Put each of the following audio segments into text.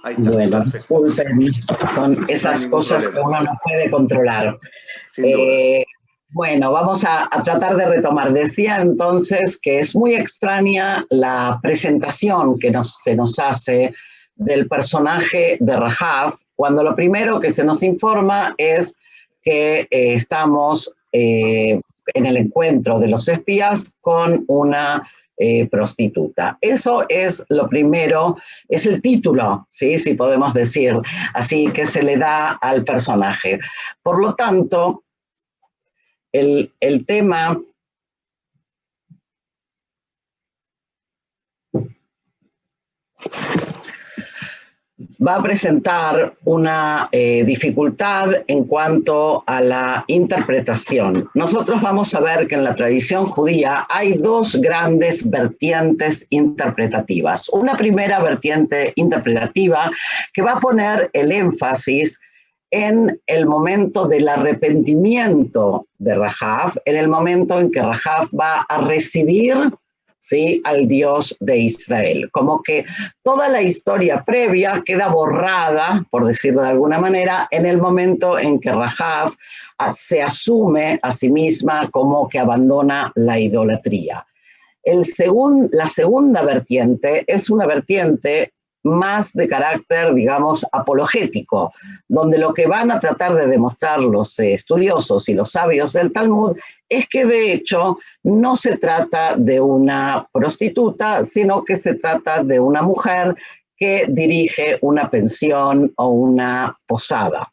Ahí está, Bueno, perfecto. disculpen, son esas cosas que uno no puede controlar. Sin duda. Bueno, vamos a tratar de retomar. Decía entonces que es muy extraña la presentación que se nos hace del personaje de Rahab, cuando lo primero que se nos informa es que estamos en el encuentro de los espías con una prostituta. Eso es lo primero, es el título, ¿sí? Si podemos decir así, que se le da al personaje. Por lo tanto, el tema va a presentar una dificultad en cuanto a la interpretación. Nosotros vamos a ver que en la tradición judía hay dos grandes vertientes interpretativas. Una primera vertiente interpretativa que va a poner el énfasis en el momento del arrepentimiento de Rahab, en el momento en que Rahab va a recibir, ¿sí?, al Dios de Israel. Como que toda la historia previa queda borrada, por decirlo de alguna manera, en el momento en que Rahab se asume a sí misma como que abandona la idolatría. La segunda vertiente es una vertiente más de carácter, digamos, apologético, donde lo que van a tratar de demostrar los estudiosos y los sabios del Talmud es que de hecho no se trata de una prostituta, sino que se trata de una mujer que dirige una pensión o una posada.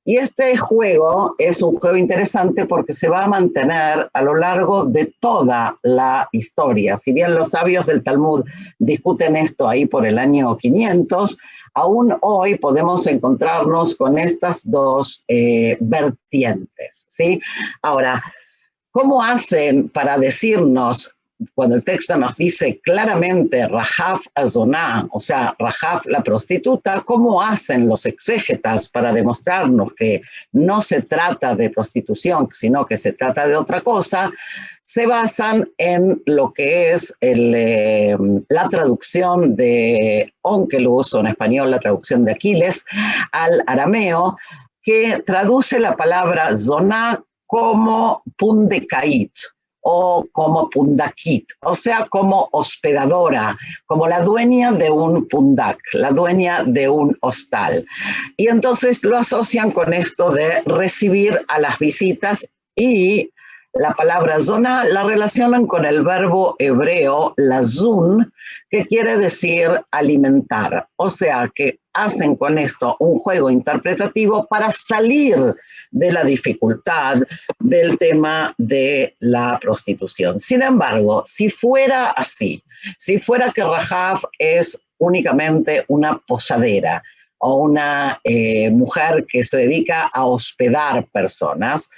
Y este juego es un juego interesante porque se va a mantener a lo largo de toda la historia. Si bien los sabios del Talmud discuten esto ahí por el año 500, aún hoy podemos encontrarnos con estas dos vertientes, ¿sí? Ahora, ¿cómo hacen para decirnos, cuando el texto nos dice claramente Rahab Azoná, o sea, Rahab la prostituta, cómo hacen los exégetas para demostrarnos que no se trata de prostitución, sino que se trata de otra cosa? Se basan en lo que es la traducción de Onkelos, o en español la traducción de Aquiles, al arameo, que traduce la palabra zoná como pundekait o como pundakit, o sea, como hospedadora, como la dueña de un pundak, la dueña de un hostal. Y entonces lo asocian con esto de recibir a las visitas, y la palabra zona la relacionan con el verbo hebreo lazun, que quiere decir alimentar. O sea que hacen con esto un juego interpretativo para salir de la dificultad del tema de la prostitución. Sin embargo, si fuera así, si fuera que Rahab es únicamente una posadera o una mujer que se dedica a hospedar personas,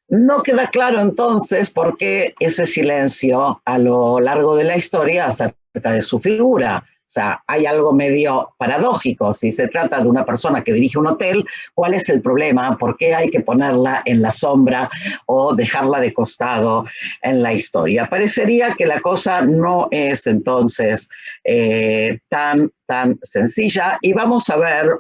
no queda claro entonces por qué ese silencio a lo largo de la historia acerca de su figura. O sea, hay algo medio paradójico. Si se trata de una persona que dirige un hotel, ¿cuál es el problema? ¿Por qué hay que ponerla en la sombra o dejarla de costado en la historia? Parecería que la cosa no es entonces tan sencilla, y vamos a ver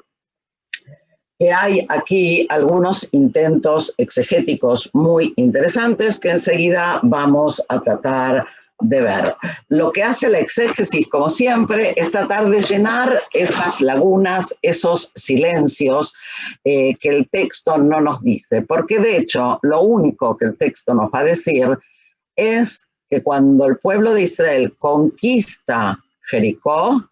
que hay aquí algunos intentos exegéticos muy interesantes que enseguida vamos a tratar de ver. Lo que hace la exégesis, como siempre, es tratar de llenar esas lagunas, esos silencios que el texto no nos dice, porque de hecho lo único que el texto nos va a decir es que cuando el pueblo de Israel conquista Jericó,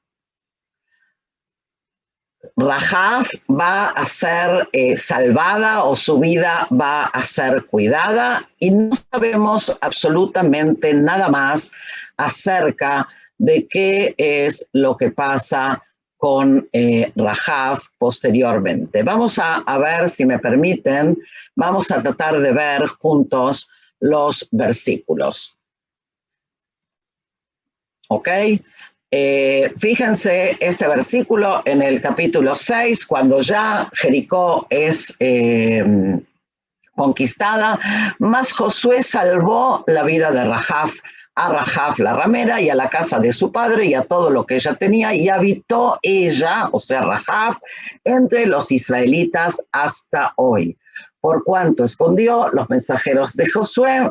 Rahab va a ser salvada, o su vida va a ser cuidada, y no sabemos absolutamente nada más acerca de qué es lo que pasa con Rahab posteriormente. Vamos a ver, si me permiten, vamos a tratar de ver juntos los versículos. ¿Ok? Fíjense este versículo en el capítulo 6, cuando ya Jericó es conquistada, mas Josué salvó la vida de Rahab a Rahab la ramera y a la casa de su padre y a todo lo que ella tenía, y habitó ella, o sea, Rahab, entre los israelitas hasta hoy, por cuanto escondió los mensajeros de Josué,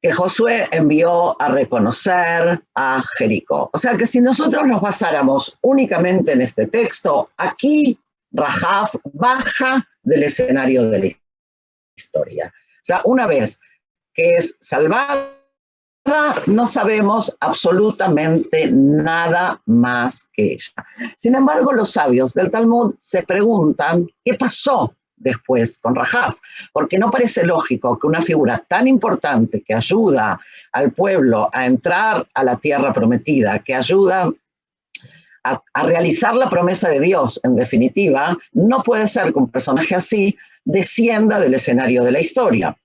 que Josué envió a reconocer a Jericó. O sea que si nosotros nos basáramos únicamente en este texto, aquí Rahab baja del escenario de la historia. O sea, una vez que es salvada, no sabemos absolutamente nada más que ella. Sin embargo, los sabios del Talmud se preguntan qué pasó después con Rahab, porque no parece lógico que una figura tan importante que ayuda al pueblo a entrar a la tierra prometida, que ayuda a realizar la promesa de Dios, en definitiva, no puede ser que un personaje así descienda del escenario de la historia.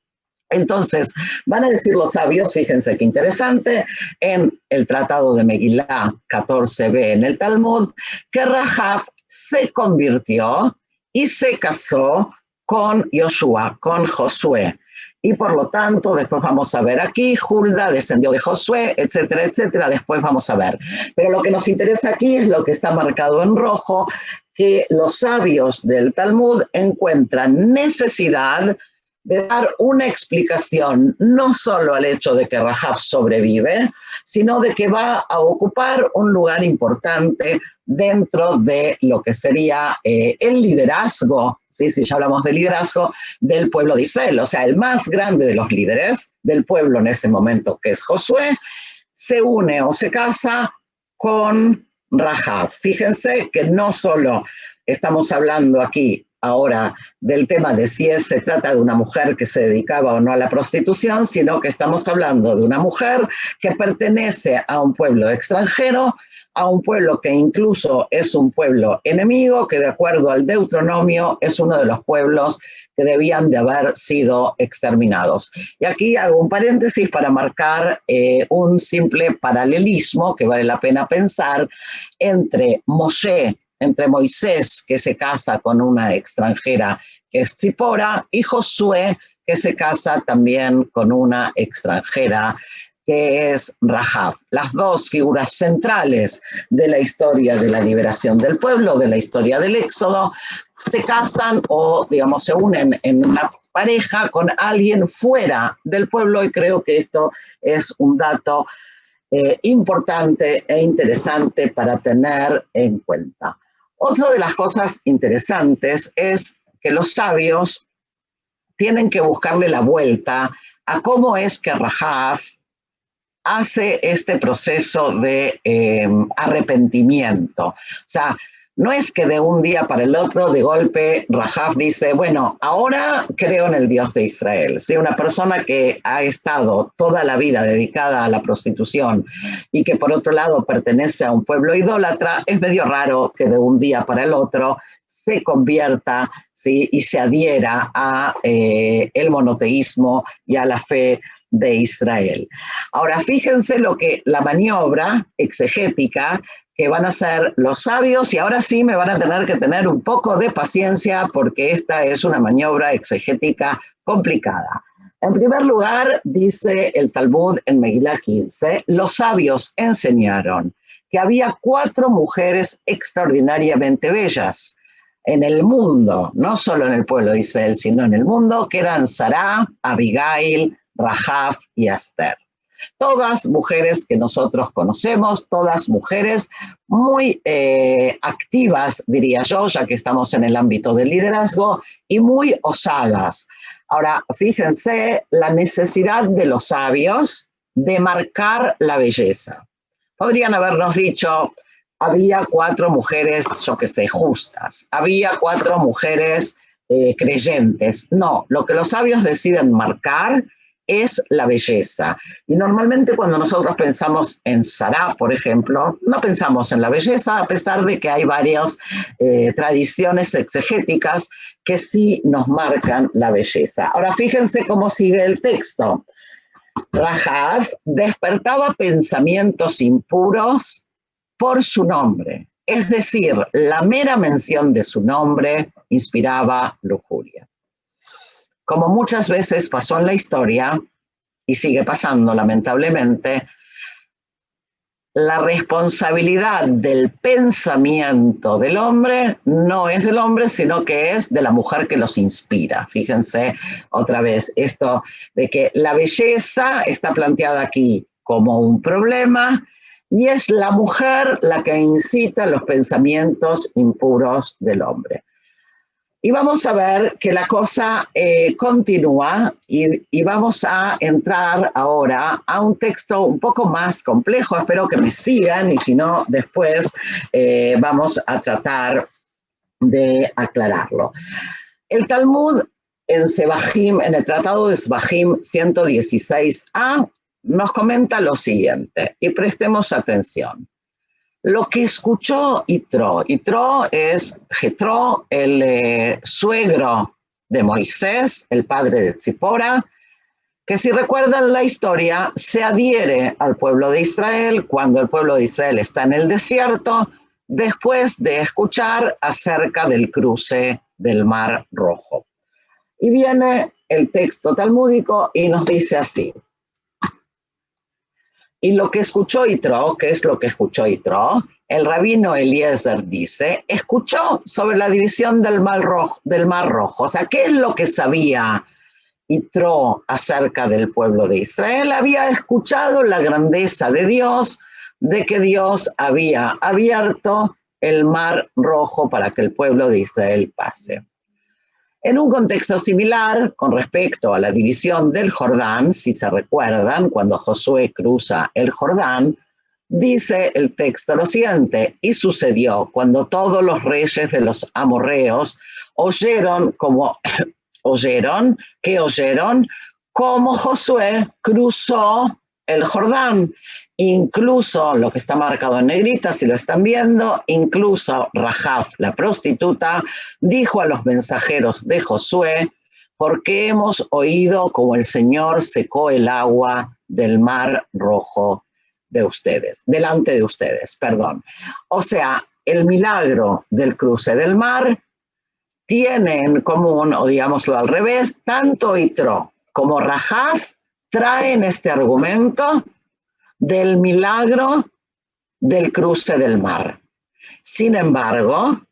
Entonces, van a decir los sabios, fíjense qué interesante, en el Tratado de Megilá 14b en el Talmud, que Rahab se convirtió y se casó con Yoshua, con Josué. Y por lo tanto, después vamos a ver aquí, Hulda descendió de Josué, etcétera, etcétera, después vamos a ver. Pero lo que nos interesa aquí es lo que está marcado en rojo, que los sabios del Talmud encuentran necesidad de dar una explicación no solo al hecho de que Rahab sobrevive, sino de que va a ocupar un lugar importante dentro de lo que sería el liderazgo, ¿sí? Si ya hablamos de liderazgo, del pueblo de Israel. O sea, el más grande de los líderes del pueblo en ese momento, que es Josué, se une o se casa con Rahab. Fíjense que no solo estamos hablando aquí ahora del tema de si se trata de una mujer que se dedicaba o no a la prostitución, sino que estamos hablando de una mujer que pertenece a un pueblo extranjero, a un pueblo que incluso es un pueblo enemigo, que de acuerdo al Deuteronomio es uno de los pueblos que debían de haber sido exterminados. Y aquí hago un paréntesis para marcar un simple paralelismo que vale la pena pensar entre Moisés, que se casa con una extranjera que es Zipora, y Josué, que se casa también con una extranjera que es Rahab. Las dos figuras centrales de la historia de la liberación del pueblo, de la historia del Éxodo, se casan o, digamos, se unen en una pareja con alguien fuera del pueblo, y creo que esto es un dato importante e interesante para tener en cuenta. Otra de las cosas interesantes es que los sabios tienen que buscarle la vuelta a cómo es que Rahab hace este proceso de arrepentimiento. O sea, no es que de un día para el otro, de golpe, Rahab dice, bueno, ahora creo en el Dios de Israel. ¿Sí? Una persona que ha estado toda la vida dedicada a la prostitución y que por otro lado pertenece a un pueblo idólatra, es medio raro que de un día para el otro se convierta, ¿sí? Y se adhiera a el monoteísmo y a la fe de Israel. Ahora, fíjense lo que la maniobra exegética que van a hacer los sabios, y ahora sí me van a tener que tener un poco de paciencia porque esta es una maniobra exegética complicada. En primer lugar, dice el Talmud en Megilá 15, los sabios enseñaron que había 4 mujeres extraordinariamente bellas en el mundo, no solo en el pueblo de Israel, sino en el mundo, que eran Sará, Abigail, Rahab y Esther. Todas mujeres que nosotros conocemos, todas mujeres muy activas, diría yo, ya que estamos en el ámbito del liderazgo, y muy osadas. Ahora, fíjense la necesidad de los sabios de marcar la belleza. Podrían habernos dicho, había 4 mujeres, yo qué sé, justas, había 4 mujeres creyentes. No, lo que los sabios deciden marcar es la belleza. Y normalmente cuando nosotros pensamos en Sará, por ejemplo, no pensamos en la belleza, a pesar de que hay varias tradiciones exegéticas que sí nos marcan la belleza. Ahora fíjense cómo sigue el texto. Rahab despertaba pensamientos impuros por su nombre. Es decir, la mera mención de su nombre inspiraba lujuria. Como muchas veces pasó en la historia, y sigue pasando lamentablemente, la responsabilidad del pensamiento del hombre no es del hombre, sino que es de la mujer que los inspira. Fíjense otra vez esto de que la belleza está planteada aquí como un problema y es la mujer la que incita los pensamientos impuros del hombre. Y vamos a ver que la cosa continúa y vamos a entrar ahora a un texto un poco más complejo. Espero que me sigan y si no, después vamos a tratar de aclararlo. El Talmud en Sebahim, en el Tratado de Sebahim 116a, nos comenta lo siguiente, y prestemos atención. Lo que escuchó Yitro es Jetro, el suegro de Moisés, el padre de Tzipora, que si recuerdan la historia, se adhiere al pueblo de Israel cuando el pueblo de Israel está en el desierto, después de escuchar acerca del cruce del Mar Rojo. Y viene el texto talmúdico y nos dice así. Y lo que escuchó Yitro, ¿qué es lo que escuchó Yitro? El rabino Eliezer dice, escuchó sobre la división del Mar Rojo. O sea, ¿qué es lo que sabía Yitro acerca del pueblo de Israel? Había escuchado la grandeza de Dios, de que Dios había abierto el Mar Rojo para que el pueblo de Israel pase. En un contexto similar, con respecto a la división del Jordán, si se recuerdan, cuando Josué cruza el Jordán, dice el texto lo siguiente, y sucedió cuando todos los reyes de los amorreos oyeron como Josué cruzó el Jordán. Incluso lo que está marcado en negrita, si lo están viendo, incluso Rahab, la prostituta, dijo a los mensajeros de Josué, porque hemos oído como el Señor secó el agua del Mar Rojo de ustedes, delante de ustedes, perdón. O sea, el milagro del cruce del mar tiene en común, o digámoslo al revés, tanto Yitro como Rahab traen este argumento del milagro del cruce del mar. Sin embargo,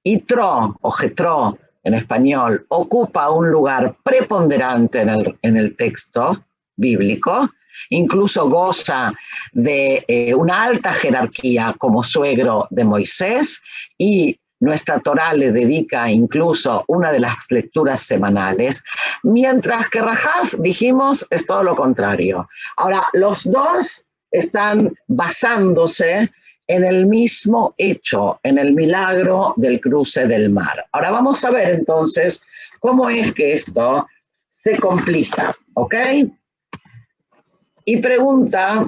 Yitro o Jetro en español ocupa un lugar preponderante en el texto bíblico, incluso goza de una alta jerarquía como suegro de Moisés y nuestra Torá le dedica incluso una de las lecturas semanales, mientras que Rahab, dijimos, es todo lo contrario. Ahora, los dos están basándose en el mismo hecho, en el milagro del cruce del mar. Ahora vamos a ver entonces cómo es que esto se complica, ¿ok? Y pregunta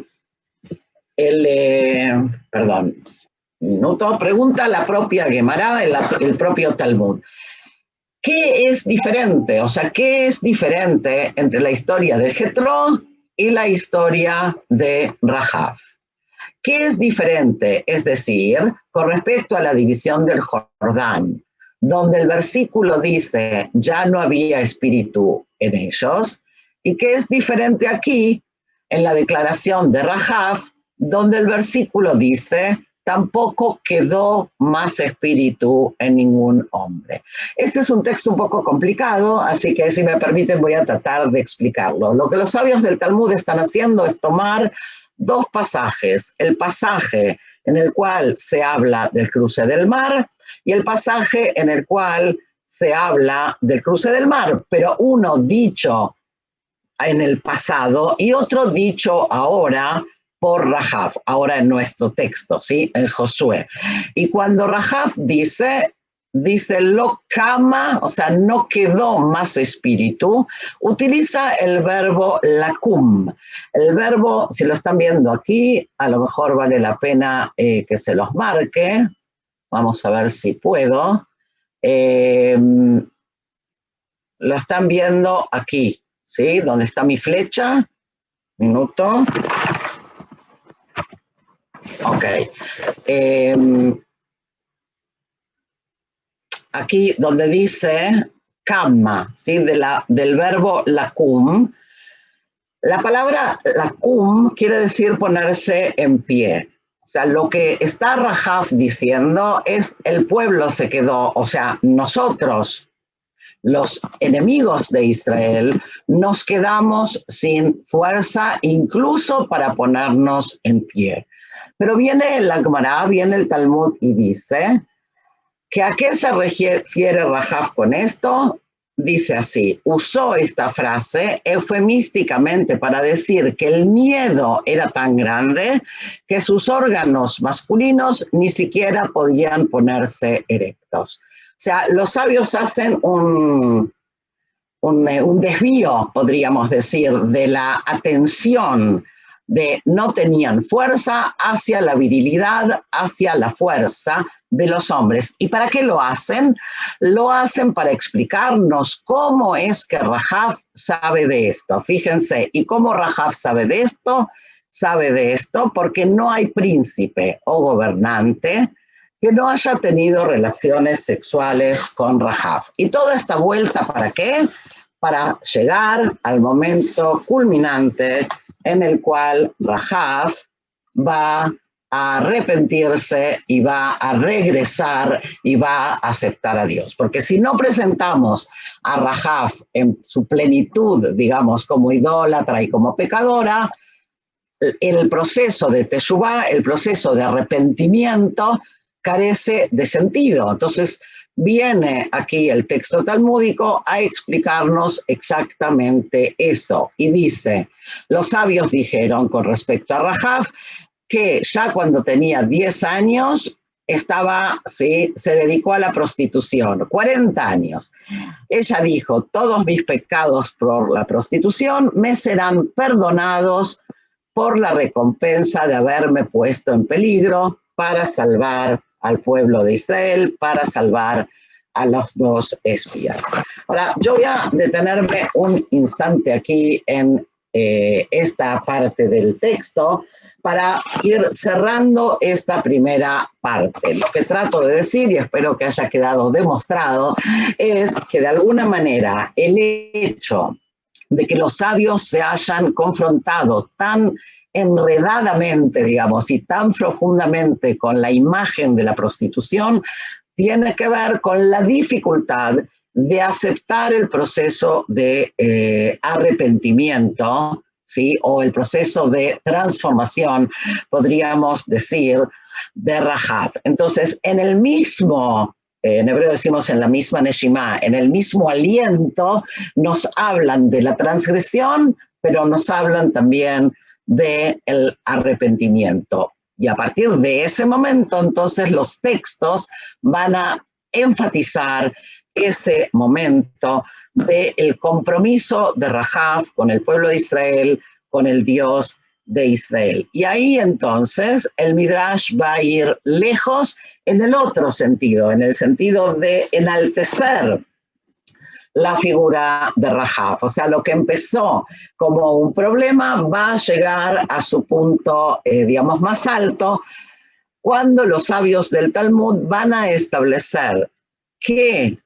pregunta la propia Gemara, el propio Talmud. ¿Qué es diferente? O sea, ¿qué es diferente entre la historia de Jetro y la historia de Rahab? ¿Qué es diferente? Es decir, con respecto a la división del Jordán, donde el versículo dice, ya no había espíritu en ellos, y qué es diferente aquí, en la declaración de Rahab, donde el versículo dice, tampoco quedó más espíritu en ningún hombre. Este es un texto un poco complicado, así que si me permiten voy a tratar de explicarlo. Lo que los sabios del Talmud están haciendo es tomar dos pasajes, el pasaje en el cual se habla del cruce del mar y el pasaje en el cual se habla del cruce del mar, pero uno dicho en el pasado y otro dicho ahora por Rahab, ahora en nuestro texto, ¿sí? En Josué. Y cuando Rahab dice lo cama, o sea, no quedó más espíritu, utiliza el verbo lacum. El verbo, si lo están viendo aquí, a lo mejor vale la pena que se los marque. Vamos a ver si puedo. Lo están viendo aquí, ¿sí? Donde está mi flecha. Minuto. Ok. Aquí donde dice kama, ¿sí? Del verbo lacum, La palabra lakum quiere decir ponerse en pie. O sea, lo que está Rahab diciendo es el pueblo se quedó, o sea, nosotros, los enemigos de Israel, nos quedamos sin fuerza incluso para ponernos en pie. Pero viene el Gemara, viene el Talmud y dice que ¿a qué se refiere Rahab con esto? Dice así, usó esta frase eufemísticamente para decir que el miedo era tan grande que sus órganos masculinos ni siquiera podían ponerse erectos. O sea, los sabios hacen un desvío, podríamos decir, de la atención de no tenían fuerza hacia la virilidad, hacia la fuerza de los hombres. ¿Y para qué lo hacen? Lo hacen para explicarnos cómo es que Rahab sabe de esto. Fíjense, ¿y cómo Rahab sabe de esto? Sabe de esto porque no hay príncipe o gobernante que no haya tenido relaciones sexuales con Rahab. ¿Y toda esta vuelta para qué? Para llegar al momento culminante en el cual Rahab va a arrepentirse y va a regresar y va a aceptar a Dios. Porque si no presentamos a Rahab en su plenitud, digamos, como idólatra y como pecadora, el proceso de teshuvá, el proceso de arrepentimiento, carece de sentido. Entonces, viene aquí el texto talmúdico a explicarnos exactamente eso. Y dice, los sabios dijeron con respecto a Rahab que ya cuando tenía 10 años ¿sí? Se dedicó a la prostitución, 40 años. Ella dijo, todos mis pecados por la prostitución me serán perdonados por la recompensa de haberme puesto en peligro para salvar al pueblo de Israel, para salvar a los dos espías. Ahora, yo voy a detenerme un instante aquí en esta parte del texto para ir cerrando esta primera parte. Lo que trato de decir, y espero que haya quedado demostrado, es que de alguna manera el hecho de que los sabios se hayan confrontado tan enredadamente, digamos, y tan profundamente con la imagen de la prostitución, tiene que ver con la dificultad de aceptar el proceso de arrepentimiento, ¿sí? O el proceso de transformación, podríamos decir, de Rahab. Entonces, en el mismo, en hebreo decimos en la misma neshima, en el mismo aliento, nos hablan de la transgresión, pero nos hablan también del arrepentimiento. Y a partir de ese momento, entonces, los textos van a enfatizar ese momento del compromiso de Rahab con el pueblo de Israel, con el Dios de Israel. Y ahí entonces el Midrash va a ir lejos en el otro sentido, en el sentido de enaltecer la figura de Rahab. O sea, lo que empezó como un problema va a llegar a su punto, digamos, más alto, cuando los sabios del Talmud van a establecer que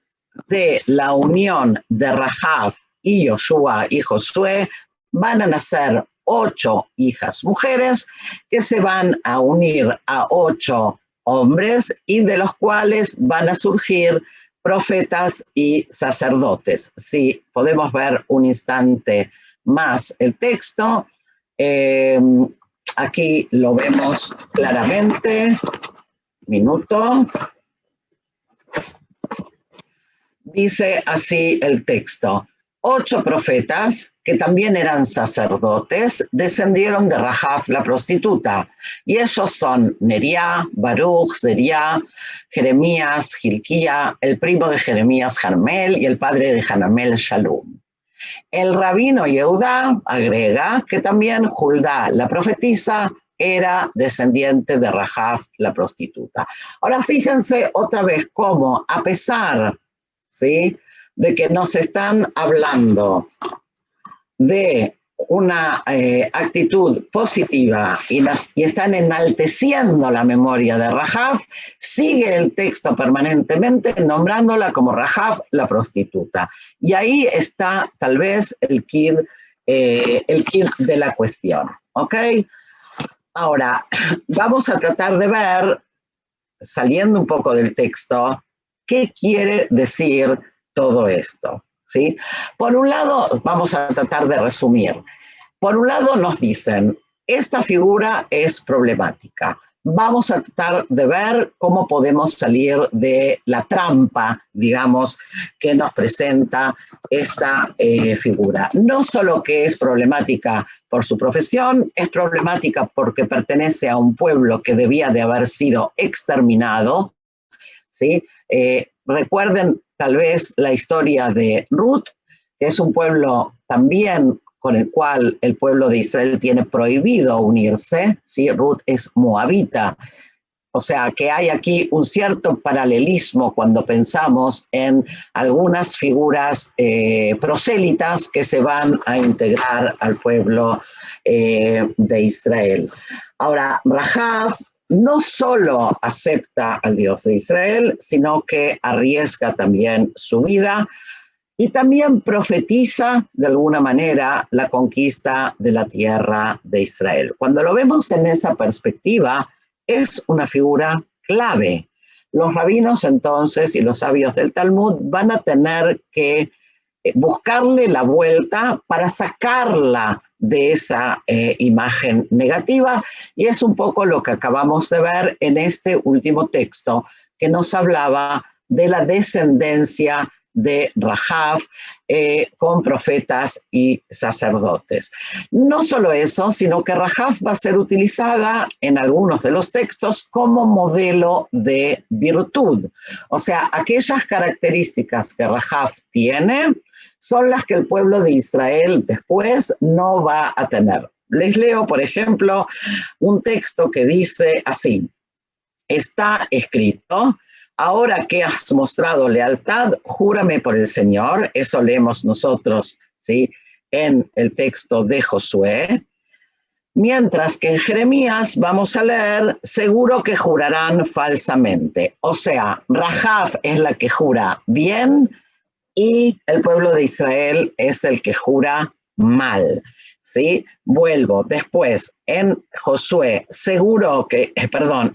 de la unión de Rahab y Yoshua y Josué van a nacer 8 hijas mujeres que se van a unir a 8 hombres y de los cuales van a surgir profetas y sacerdotes. Si podemos ver un instante más el texto, aquí lo vemos claramente. Minuto. Dice así el texto: 8 profetas, que también eran sacerdotes, descendieron de Rahab la prostituta, y ellos son Nería, Baruch, Zería, Jeremías, Hilquía, el primo de Jeremías, Jarmel, y el padre de Hanamel, Shalum. El rabino Yehudá agrega que también Judá, la profetisa, era descendiente de Rahab la prostituta. Ahora fíjense otra vez cómo, a pesar, ¿sí?, de que nos están hablando de una actitud positiva y están enalteciendo la memoria de Rahab, sigue el texto permanentemente nombrándola como Rahab la prostituta. Y ahí está tal vez el quid el kit de la cuestión, ¿ok? Ahora, vamos a tratar de ver, saliendo un poco del texto, qué quiere decir todo esto, ¿sí? Por un lado, vamos a tratar de resumir. Por un lado nos dicen, esta figura es problemática. Vamos a tratar de ver cómo podemos salir de la trampa, digamos, que nos presenta esta figura. No solo que es problemática por su profesión, es problemática porque pertenece a un pueblo que debía de haber sido exterminado, ¿sí? Recuerden tal vez la historia de Ruth, que es un pueblo también con el cual el pueblo de Israel tiene prohibido unirse, ¿sí? Ruth es moabita, o sea que hay aquí un cierto paralelismo cuando pensamos en algunas figuras prosélitas que se van a integrar al pueblo de Israel. Ahora, Rahab no solo acepta al Dios de Israel, sino que arriesga también su vida y también profetiza de alguna manera la conquista de la tierra de Israel. Cuando lo vemos en esa perspectiva, es una figura clave. Los rabinos entonces y los sabios del Talmud van a tener que buscarle la vuelta para sacarla de esa imagen negativa, y es un poco lo que acabamos de ver en este último texto que nos hablaba de la descendencia de Rahab con profetas y sacerdotes. No solo eso, sino que Rahab va a ser utilizada en algunos de los textos como modelo de virtud. O sea, aquellas características que Rahab tiene son las que el pueblo de Israel después no va a tener. Les leo, por ejemplo, un texto que dice así: está escrito, ahora que has mostrado lealtad, júrame por el Señor. Eso leemos nosotros, ¿sí?, en el texto de Josué. Mientras que en Jeremías vamos a leer, seguro que jurarán falsamente. O sea, Rahab es la que jura bien y el pueblo de Israel es el que jura mal. ¿Sí? Vuelvo después en Josué,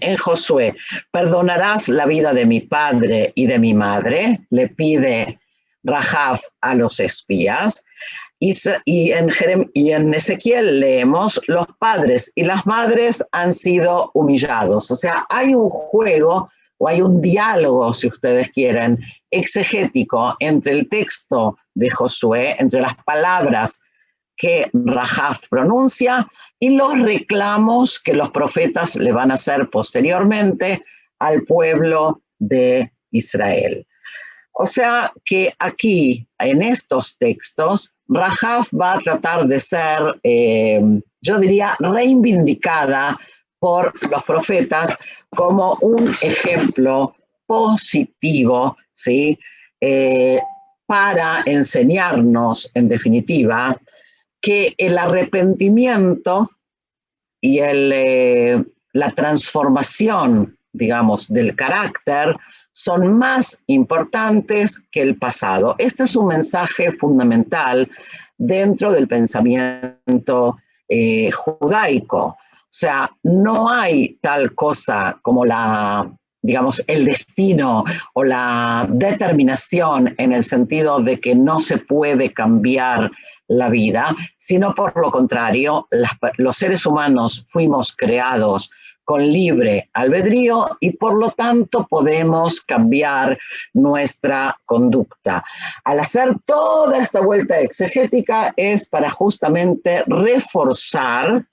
en Josué, perdonarás la vida de mi padre y de mi madre, le pide Rahab a los espías. Y en Ezequiel leemos, los padres y las madres han sido humillados. O sea, hay un juego o hay un diálogo, si ustedes quieren, exegético entre el texto de Josué, entre las palabras que Rahab pronuncia y los reclamos que los profetas le van a hacer posteriormente al pueblo de Israel. O sea que aquí, en estos textos, Rahab va a tratar de ser, yo diría, reivindicada por los profetas como un ejemplo positivo, ¿sí? Para enseñarnos, en definitiva, que el arrepentimiento y la transformación, digamos, del carácter son más importantes que el pasado. Este es un mensaje fundamental dentro del pensamiento judaico. O sea, no hay tal cosa como digamos, el destino o la determinación en el sentido de que no se puede cambiar la vida, sino por lo contrario, los seres humanos fuimos creados con libre albedrío y por lo tanto podemos cambiar nuestra conducta. Al hacer toda esta vuelta exegética es para justamente reforzar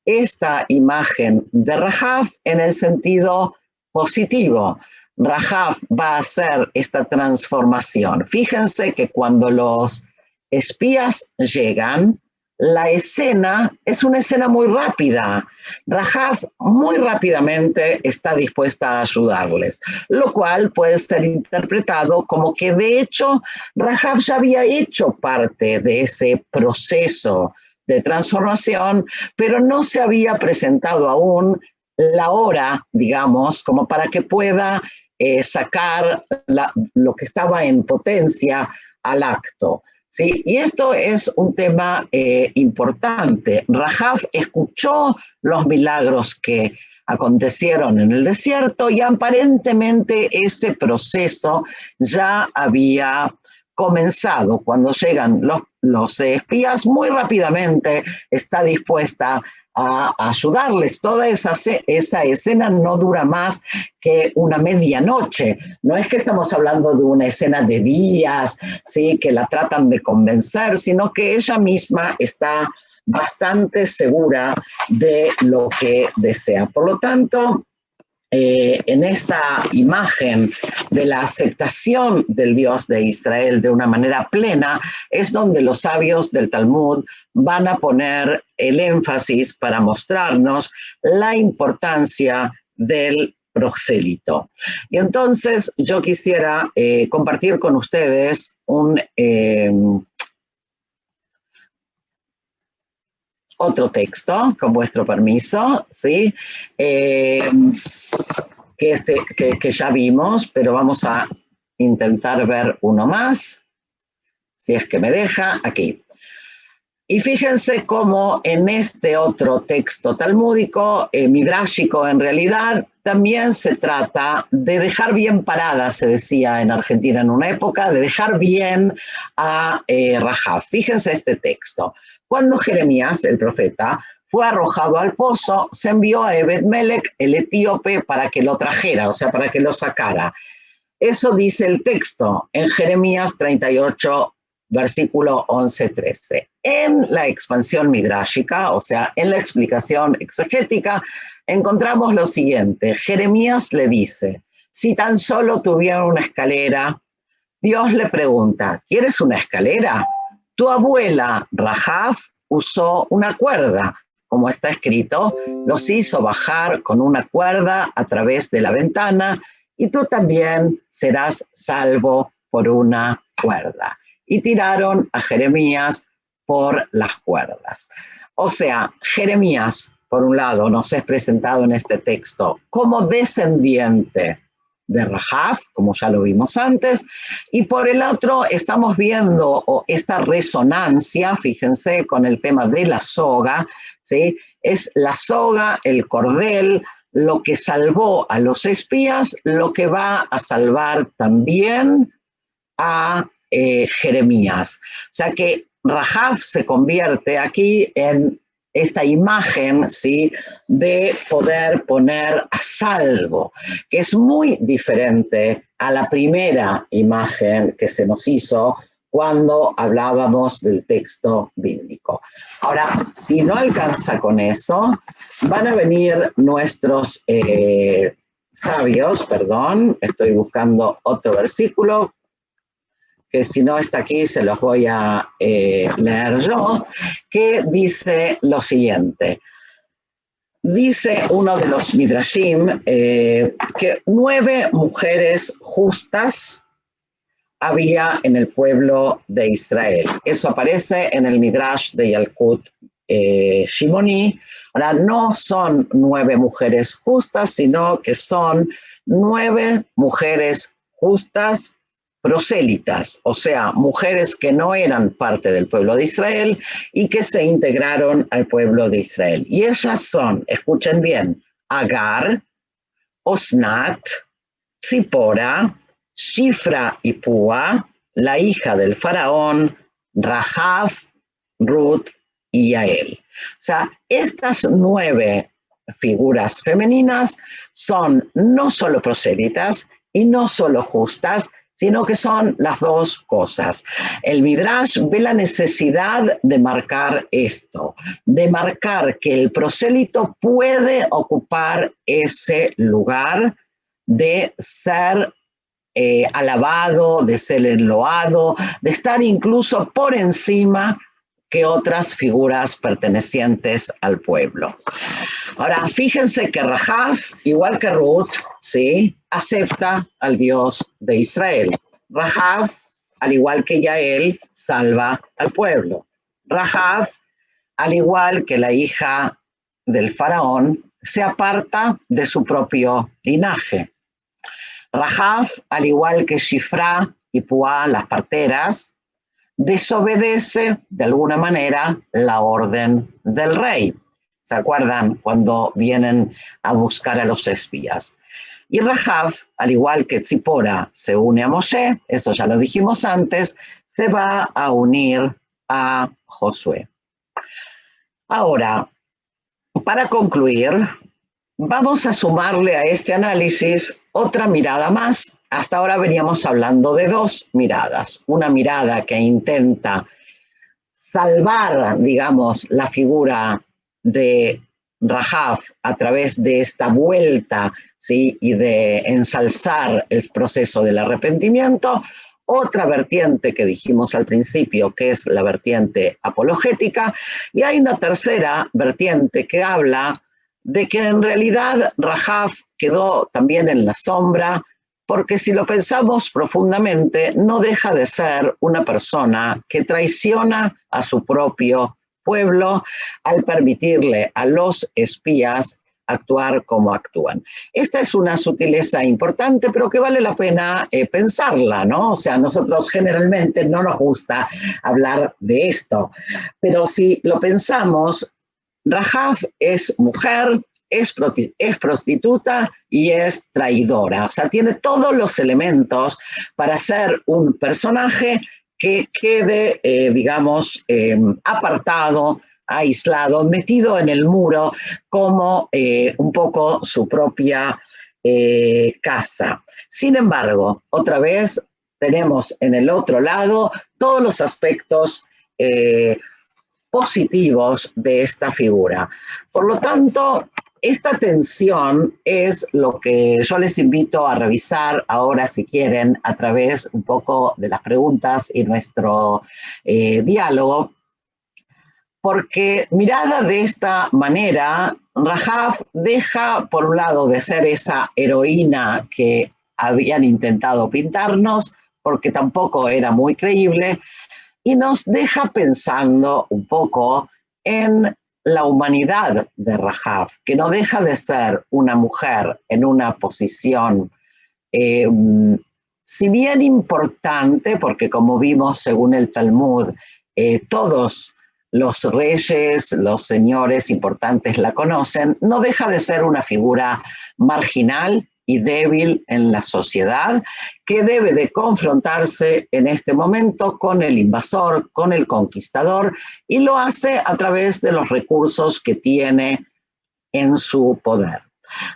esta imagen de Rahab en el sentido positivo. Rahab va a hacer esta transformación. Fíjense que cuando los espías llegan, la escena es una escena muy rápida. Rahab muy rápidamente está dispuesta a ayudarles, lo cual puede ser interpretado como que de hecho Rahab ya había hecho parte de ese proceso de transformación, pero no se había presentado aún la hora, digamos, como para que pueda sacar lo que estaba en potencia al acto. ¿sí? Y esto es un tema importante. Rahab escuchó los milagros que acontecieron en el desierto y aparentemente ese proceso ya había comenzado. Cuando llegan los espías, muy rápidamente está dispuesta a ayudarles. Toda esa escena no dura más que una medianoche. No es que estamos hablando de una escena de días, ¿sí? Que la tratan de convencer, sino que ella misma está bastante segura de lo que desea. Por lo tanto, en esta imagen de la aceptación del Dios de Israel de una manera plena, es donde los sabios del Talmud van a poner el énfasis para mostrarnos la importancia del prosélito. Y entonces yo quisiera compartir con ustedes otro texto, con vuestro permiso, ¿sí? Que ya vimos, pero vamos a intentar ver uno más, si es que me deja, aquí. Y fíjense cómo en este otro texto talmúdico, midrashico en realidad, también se trata de dejar bien parada, se decía en Argentina en una época, de dejar bien a Rahab. Fíjense este texto. Cuando Jeremías, el profeta, fue arrojado al pozo, se envió a Ebed-Melech, el etíope, para que lo trajera, o sea, para que lo sacara. Eso dice el texto en Jeremías 38, versículo 11-13. En la expansión midrashica, o sea, en la explicación exegética, encontramos lo siguiente. Jeremías le dice, si tan solo tuviera una escalera, Dios le pregunta, ¿quieres una escalera? Tu abuela, Rahab, usó una cuerda. Como está escrito, los hizo bajar con una cuerda a través de la ventana y tú también serás salvo por una cuerda. Y tiraron a Jeremías por las cuerdas. O sea, Jeremías, por un lado, nos es presentado en este texto como descendiente de Rahab, como ya lo vimos antes, y por el otro estamos viendo esta resonancia, fíjense, con el tema de la soga, ¿sí? Es la soga, el cordel, lo que salvó a los espías, lo que va a salvar también a Jeremías. O sea que Rahab se convierte aquí en esta imagen, ¿sí? De poder poner a salvo, que es muy diferente a la primera imagen que se nos hizo cuando hablábamos del texto bíblico. Ahora, si no alcanza con eso, van a venir nuestros sabios, perdón, estoy buscando otro versículo, que si no está aquí se los voy a leer yo, que dice lo siguiente. Dice uno de los midrashim que 9 mujeres justas había en el pueblo de Israel. Eso aparece en el midrash de Yalkut Shimoni. Ahora, no son 9 mujeres justas, sino que son 9 mujeres justas prosélitas, o sea, mujeres que no eran parte del pueblo de Israel y que se integraron al pueblo de Israel. Y ellas son, escuchen bien, Agar, Osnat, Zipora, Shifra y Púa, la hija del faraón, Rahab, Ruth y Yael. O sea, estas 9 figuras femeninas son no solo prosélitas y no solo justas, sino que son las dos cosas. El Midrash ve la necesidad de marcar esto, de marcar que el prosélito puede ocupar ese lugar de ser alabado, de ser enloado, de estar incluso por encima que otras figuras pertenecientes al pueblo. Ahora, fíjense que Rahab, igual que Ruth, ¿sí?, acepta al Dios de Israel. Rahab, al igual que Yael, salva al pueblo. Rahab, al igual que la hija del faraón, se aparta de su propio linaje. Rahab, al igual que Shifra y Púa, las parteras, desobedece de alguna manera la orden del rey. ¿Se acuerdan cuando vienen a buscar a los espías? Y Rahab, al igual que Tzipora se une a Moshe, eso ya lo dijimos antes, se va a unir a Josué. Ahora, para concluir, vamos a sumarle a este análisis otra mirada más. Hasta ahora veníamos hablando de dos miradas. Una mirada que intenta salvar, digamos, la figura de Rahab a través de esta vuelta, ¿sí? Y de ensalzar el proceso del arrepentimiento. Otra vertiente que dijimos al principio, que es la vertiente apologética, y hay una tercera vertiente que habla de que en realidad Rahab quedó también en la sombra, porque si lo pensamos profundamente, no deja de ser una persona que traiciona a su propio pueblo al permitirle a los espías actuar como actúan. Esta es una sutileza importante, pero que vale la pena pensarla, ¿no? O sea, nosotros generalmente no nos gusta hablar de esto, pero si lo pensamos, Rahab es mujer, es prostituta y es traidora. O sea, tiene todos los elementos para ser un personaje que quede, digamos, apartado, aislado, metido en el muro como un poco su propia casa. Sin embargo, otra vez tenemos en el otro lado todos los aspectos positivos de esta figura. Por lo tanto, esta tensión es lo que yo les invito a revisar ahora, si quieren, a través un poco de las preguntas y nuestro diálogo, porque mirada de esta manera, Rahab deja, por un lado, de ser esa heroína que habían intentado pintarnos, porque tampoco era muy creíble, y nos deja pensando un poco en la humanidad de Rahab, que no deja de ser una mujer en una posición, si bien importante, porque como vimos según el Talmud, todos los reyes, los señores importantes la conocen, no deja de ser una figura marginal y débil en la sociedad, que debe de confrontarse en este momento con el invasor, con el conquistador, y lo hace a través de los recursos que tiene en su poder.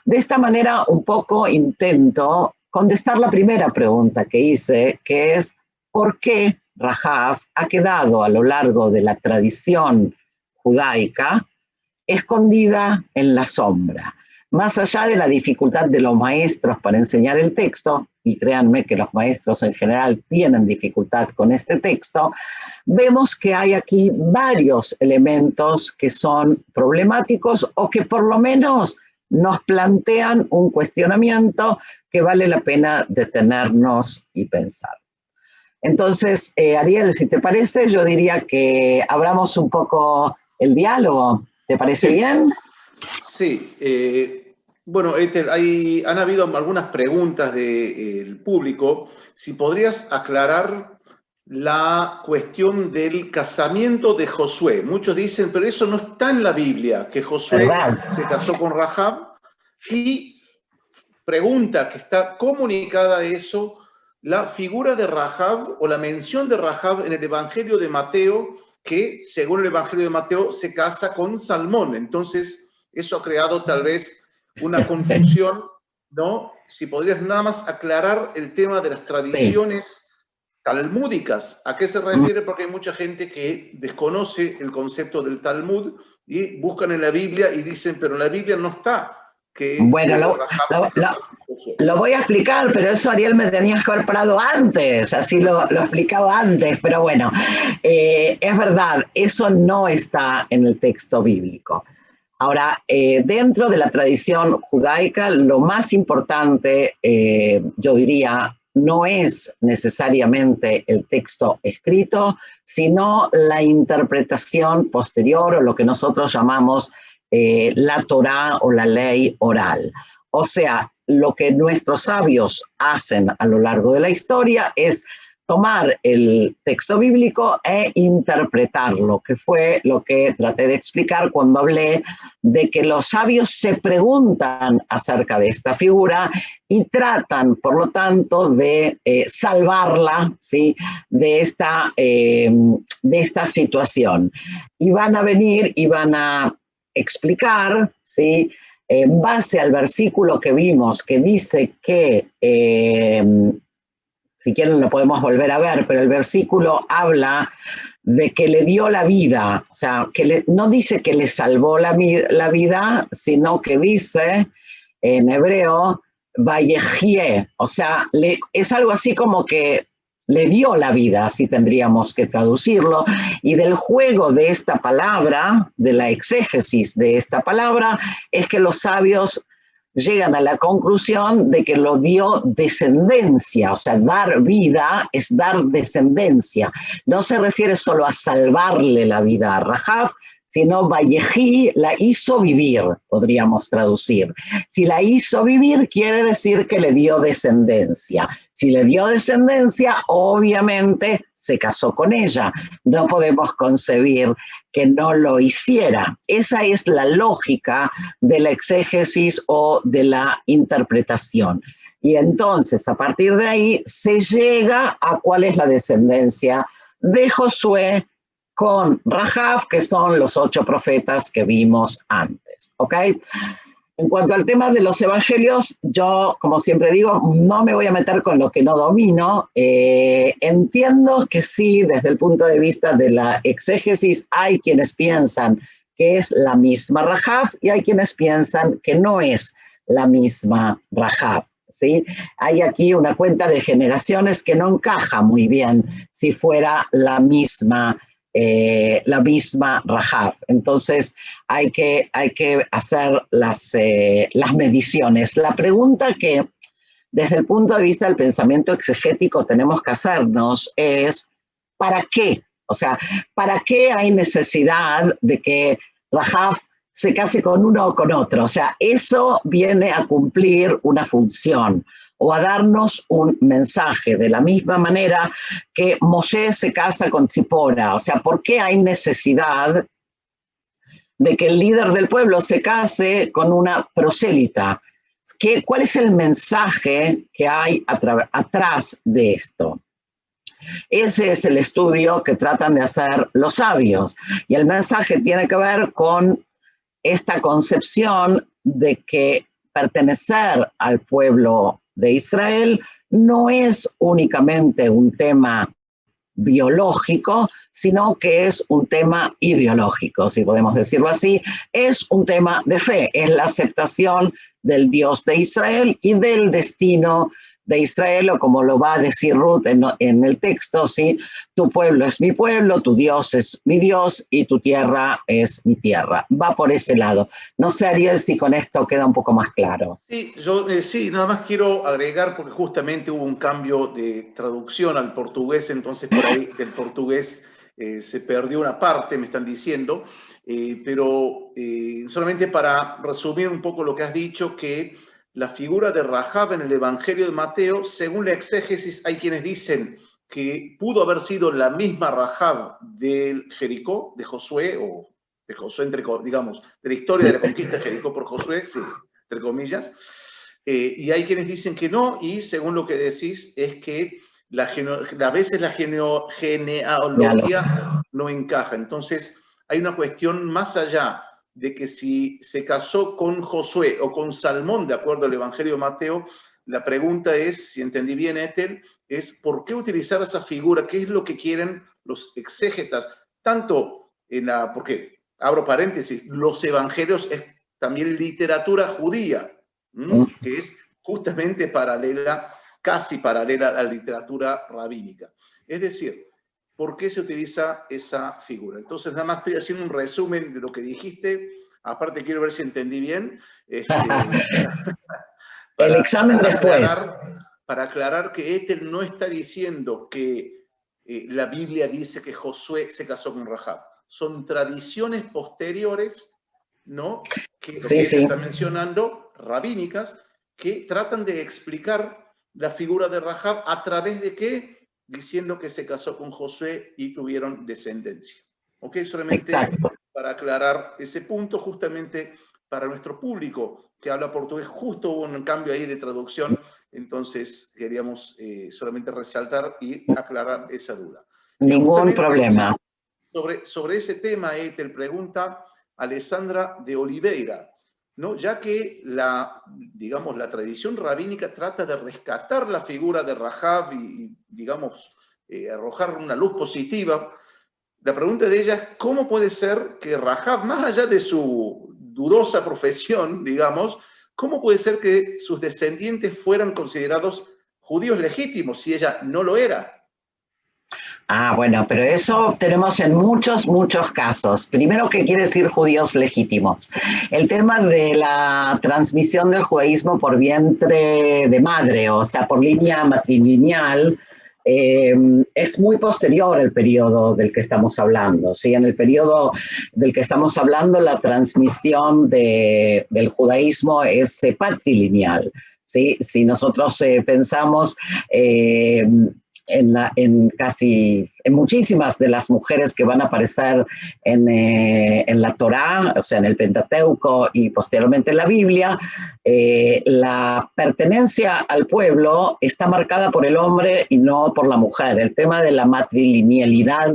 De esta manera, un poco intento contestar la primera pregunta que hice, que es ¿por qué Rahab ha quedado a lo largo de la tradición judaica escondida en la sombra? Más allá de la dificultad de los maestros para enseñar el texto, y créanme que los maestros en general tienen dificultad con este texto, vemos que hay aquí varios elementos que son problemáticos o que por lo menos nos plantean un cuestionamiento que vale la pena detenernos y pensar. Entonces, Ariel, si te parece, yo diría que abramos un poco el diálogo. ¿Te parece bien? Sí, bueno, han habido algunas preguntas del público. Si podrías aclarar la cuestión del casamiento de Josué. Muchos dicen, pero eso no está en la Biblia, que Josué se casó con Rahab. Y pregunta que está comunicada a eso, la figura de Rahab o la mención de Rahab en el Evangelio de Mateo, que según el Evangelio de Mateo se casa con Salmón. Entonces, eso ha creado tal vez una confusión, ¿no? Si podrías nada más aclarar el tema de las tradiciones talmúdicas. ¿A qué se refiere? Porque hay mucha gente que desconoce el concepto del Talmud y buscan en la Biblia y dicen, pero en la Biblia no está. Bueno, lo voy a explicar, pero eso Ariel me tenías que haber parado antes, así lo explicaba antes, pero bueno, es verdad, eso no está en el texto bíblico. Ahora, dentro de la tradición judaica, lo más importante, yo diría, no es necesariamente el texto escrito, sino la interpretación posterior o lo que nosotros llamamos la Torá o la ley oral. O sea, lo que nuestros sabios hacen a lo largo de la historia es tomar el texto bíblico e interpretarlo, que fue lo que traté de explicar cuando hablé de que los sabios se preguntan acerca de esta figura y tratan, por lo tanto, de salvarla, ¿sí?, de esta situación. Y van a venir y van a explicar, ¿sí?, en base al versículo que vimos, que dice que, si quieren lo podemos volver a ver, pero el versículo habla de que le dio la vida, o sea, que no dice que le salvó la vida, sino que dice en hebreo, Vayejie, o sea, es algo así como que le dio la vida, así tendríamos que traducirlo, y del juego de esta palabra, de la exégesis de esta palabra, es que los sabios llegan a la conclusión de que lo dio descendencia, o sea, dar vida es dar descendencia. No se refiere solo a salvarle la vida a Rahab, sino Vallejí la hizo vivir, podríamos traducir. Si la hizo vivir, quiere decir que le dio descendencia. Si le dio descendencia, obviamente se casó con ella. No podemos concebir que no lo hiciera. Esa es la lógica de la exégesis o de la interpretación. Y entonces, a partir de ahí, se llega a cuál es la descendencia de Josué con Rahab, que son los 8 profetas que vimos antes, ¿ok? En cuanto al tema de los evangelios, yo, como siempre digo, no me voy a meter con lo que no domino. Entiendo que sí, desde el punto de vista de la exégesis, hay quienes piensan que es la misma Rahab y hay quienes piensan que no es la misma Rahab, ¿sí? Hay aquí una cuenta de generaciones que no encaja muy bien si fuera la misma Rahab. Entonces hay que hacer las mediciones. La pregunta que desde el punto de vista del pensamiento exegético tenemos que hacernos es ¿para qué? O sea, ¿para qué hay necesidad de que Rahab se case con uno o con otro? O sea, eso viene a cumplir una función o a darnos un mensaje, de la misma manera que Moshe se casa con Tzipora. O sea, ¿por qué hay necesidad de que el líder del pueblo se case con una prosélita? ¿Cuál es el mensaje que hay atrás de esto? Ese es el estudio que tratan de hacer los sabios. Y el mensaje tiene que ver con esta concepción de que pertenecer al pueblo de Israel no es únicamente un tema biológico, sino que es un tema ideológico, si podemos decirlo así. Es un tema de fe, es la aceptación del Dios de Israel y del destino de Israel, o como lo va a decir Ruth en el texto, ¿sí? Tu pueblo es mi pueblo, tu Dios es mi Dios y tu tierra es mi tierra. Va por ese lado. No sé, Ariel, si con esto queda un poco más claro. Sí, yo sí, nada más quiero agregar, porque justamente hubo un cambio de traducción al portugués, entonces por ahí del portugués se perdió una parte, me están diciendo, pero solamente para resumir un poco lo que has dicho, que la figura de Rahab en el Evangelio de Mateo, según la exégesis, hay quienes dicen que pudo haber sido la misma Rahab del Jericó, de Josué, o de Josué, digamos, de la historia de la conquista de Jericó por Josué, sí, entre comillas, y hay quienes dicen que no, y según lo que decís, es que a veces la genealogía no encaja. Entonces, hay una cuestión más allá de que si se casó con Josué o con Salmón, de acuerdo al Evangelio de Mateo, la pregunta es, si entendí bien, Ethel, es ¿por qué utilizar esa figura? ¿Qué es lo que quieren los exégetas? Tanto porque, abro paréntesis, los evangelios es también literatura judía, que es justamente paralela, casi paralela a la literatura rabínica. Es decir, ¿por qué se utiliza esa figura? Entonces, nada más estoy haciendo un resumen de lo que dijiste. Aparte, quiero ver si entendí bien. El examen después. Para aclarar que Ethel no está diciendo que la Biblia dice que Josué se casó con Rahab. Son tradiciones posteriores, ¿no? Que lo que ella está mencionando, rabínicas, que tratan de explicar la figura de Rahab a través de ¿qué? diciendo que se casó con Josué y tuvieron descendencia. ¿Ok? Solamente Exacto. para aclarar ese punto, justamente para nuestro público que habla portugués, justo hubo un cambio ahí de traducción, entonces queríamos solamente resaltar y aclarar esa duda. Ningún problema. Sobre ese tema, te pregunta Alessandra de Oliveira, ¿no? Ya que digamos, la tradición rabínica trata de rescatar la figura de Rahab y digamos, arrojar una luz positiva, la pregunta de ella es, ¿cómo puede ser que Rahab, más allá de su dudosa profesión, digamos, cómo puede ser que sus descendientes fueran considerados judíos legítimos si ella no lo era? Ah, bueno, pero eso tenemos en muchos, muchos casos. Primero, ¿qué quiere decir judíos legítimos? El tema de la transmisión del judaísmo por vientre de madre, o sea, por línea matrilineal, es muy posterior al periodo del que estamos hablando. ¿Sí? En el periodo del que estamos hablando, la transmisión del judaísmo es patrilineal. ¿Sí? Si nosotros pensamos en muchísimas de las mujeres que van a aparecer en la Torá, o sea, en el Pentateuco y posteriormente en la Biblia, la pertenencia al pueblo está marcada por el hombre y no por la mujer. El tema de la matrilinealidad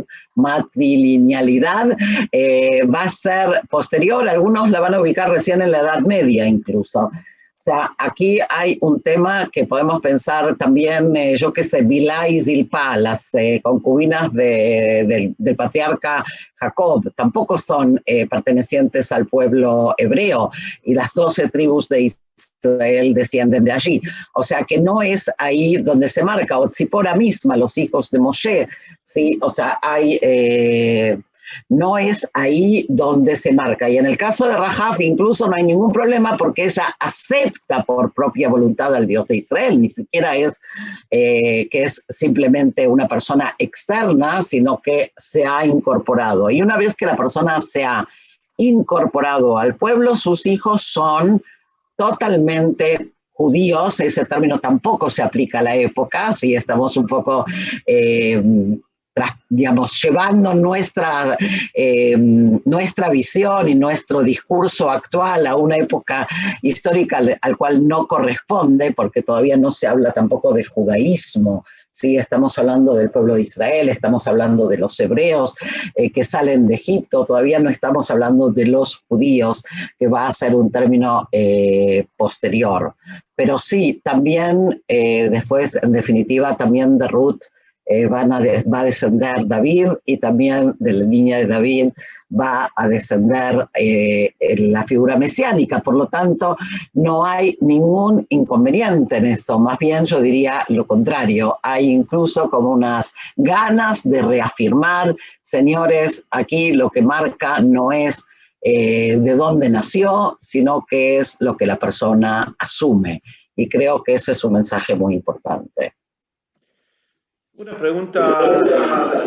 va a ser posterior, algunos la van a ubicar recién en la Edad Media incluso. O sea, aquí hay un tema que podemos pensar también, yo qué sé, Bilá y Zilpá, las concubinas del patriarca Jacob, tampoco son pertenecientes al pueblo hebreo, y las 12 tribus de Israel descienden de allí. O sea, que no es ahí donde se marca, o Tzipora misma, los hijos de Moshe, ¿sí? O sea, no es ahí donde se marca. Y en el caso de Rahab incluso no hay ningún problema porque ella acepta por propia voluntad al Dios de Israel, ni siquiera es que es simplemente una persona externa, sino que se ha incorporado. Y una vez que la persona se ha incorporado al pueblo, sus hijos son totalmente judíos. Ese término tampoco se aplica a la época, si estamos un poco digamos, llevando nuestra visión y nuestro discurso actual a una época histórica al cual no corresponde, porque todavía no se habla tampoco de judaísmo. Sí, estamos hablando del pueblo de Israel, estamos hablando de los hebreos que salen de Egipto, todavía no estamos hablando de los judíos, que va a ser un término posterior. Pero sí, también después, en definitiva, también de Ruth va a descender David, y también de la línea de David va a descender la figura mesiánica. Por lo tanto, no hay ningún inconveniente en eso. Más bien yo diría lo contrario. Hay incluso como unas ganas de reafirmar, señores, aquí lo que marca no es de dónde nació, sino que es lo que la persona asume. Y creo que ese es un mensaje muy importante. Una pregunta,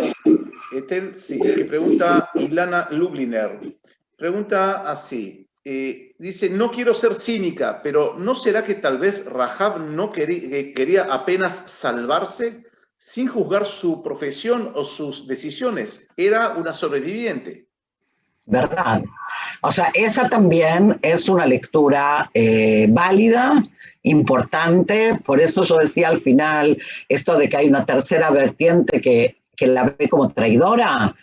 sí, que pregunta Ilana Lubliner. Pregunta así, dice, no quiero ser cínica, pero ¿no será que tal vez Rahab no quería apenas salvarse sin juzgar su profesión o sus decisiones? Era una sobreviviente. ¿Verdad? O sea, esa también es una lectura válida, importante. Por eso yo decía al final esto de que hay una tercera vertiente que la ve como traidora,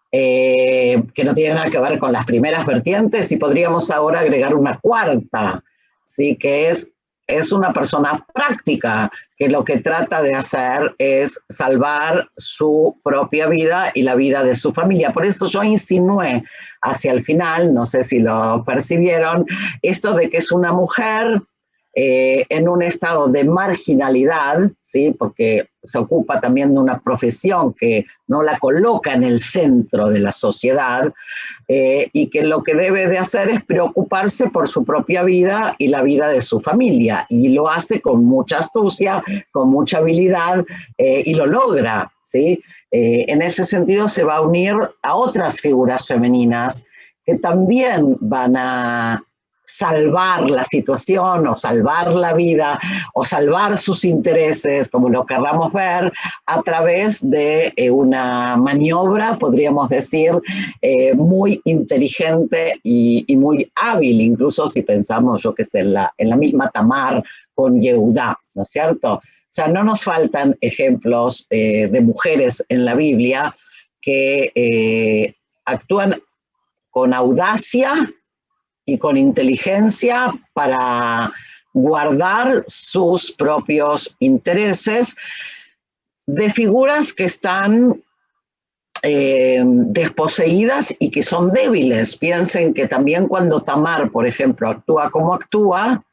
que no tiene nada que ver con las primeras vertientes, y podríamos ahora agregar una cuarta, ¿sí? Que es una persona práctica que lo que trata de hacer es salvar su propia vida y la vida de su familia. Por eso yo insinué hacia el final, no sé si lo percibieron, esto de que es una mujer en un estado de marginalidad, ¿sí? Porque se ocupa también de una profesión que no la coloca en el centro de la sociedad, y que lo que debe de hacer es preocuparse por su propia vida y la vida de su familia, y lo hace con mucha astucia, con mucha habilidad, y lo logra, ¿sí? En ese sentido se va a unir a otras figuras femeninas que también van a salvar la situación o salvar la vida o salvar sus intereses, como lo querramos ver, a través de una maniobra, podríamos decir, muy inteligente y muy hábil, incluso si pensamos, yo qué sé, en la misma Tamar con Yehudá, ¿no es cierto? O sea, no nos faltan ejemplos de mujeres en la Biblia que actúan con audacia y con inteligencia para guardar sus propios intereses de figuras que están desposeídas y que son débiles. Piensen que también cuando Tamar, por ejemplo, actúa como actúa,